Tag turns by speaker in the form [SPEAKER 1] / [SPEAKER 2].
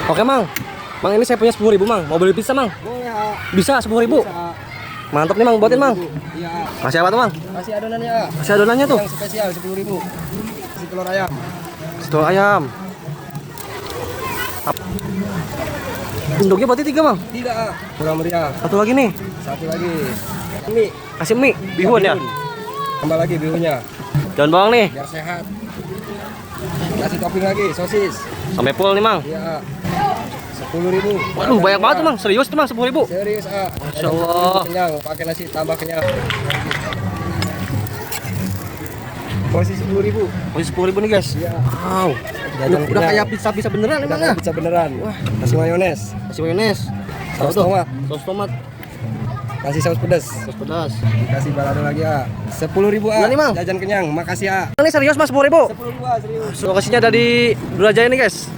[SPEAKER 1] Oke Mang. Mang ini saya punya 10.000 Mang. Mau beli pizza Mang?
[SPEAKER 2] Boleh, A.
[SPEAKER 1] Bisa 10.000. Mantap nih Mang, buatin Mang.
[SPEAKER 2] Iya.
[SPEAKER 1] Kasih apa tuh Mang?
[SPEAKER 2] Kasih adonannya, A.
[SPEAKER 1] Kasih adonannya tuh.
[SPEAKER 2] Yang spesial 10.000. Kasih telur ayam.
[SPEAKER 1] Telur ayam. Induknya berarti 3 Mang.
[SPEAKER 2] Tidak, A. Kurang meriah.
[SPEAKER 1] Satu lagi nih.
[SPEAKER 2] Satu lagi. Mie.
[SPEAKER 1] Kasih mie, bihun ya.
[SPEAKER 2] Tambah lagi bihunnya.
[SPEAKER 1] Daun bawang nih.
[SPEAKER 2] Biar sehat. Kasih topping lagi, sosis.
[SPEAKER 1] Sampai full nih Mang.
[SPEAKER 2] Iya, A. 10.000.
[SPEAKER 1] Waduh, banyak banget tuh Mang. Serius tuh Mang 10.000.
[SPEAKER 2] Serius, A.
[SPEAKER 1] Masya Allah.
[SPEAKER 2] Kenyang, pakai nasi tambah kenyang. Masih 10.000.
[SPEAKER 1] Masih 10.000 nih guys.
[SPEAKER 2] Iya.
[SPEAKER 1] Wow.
[SPEAKER 2] Jajan
[SPEAKER 1] Udah
[SPEAKER 2] kenyang.
[SPEAKER 1] kayak pizza beneran nih
[SPEAKER 2] Udah
[SPEAKER 1] Mang ya.
[SPEAKER 2] bisa beneran.
[SPEAKER 1] Wah.
[SPEAKER 2] Kasih mayones.
[SPEAKER 1] Kasih mayones.
[SPEAKER 2] Saus
[SPEAKER 1] Tuh,
[SPEAKER 2] tomat.
[SPEAKER 1] Saus tomat.
[SPEAKER 2] Kasih saus pedas.
[SPEAKER 1] Saus pedas.
[SPEAKER 2] Kasih balado lagi, A. 10.000, A.
[SPEAKER 1] Iya nih, Mang.
[SPEAKER 2] Jajan kenyang. Makasih, A.
[SPEAKER 1] Ini serius Mas 10.000.
[SPEAKER 2] 10.000, A, serius.
[SPEAKER 1] Lokasinya ada di Durajaya nih guys.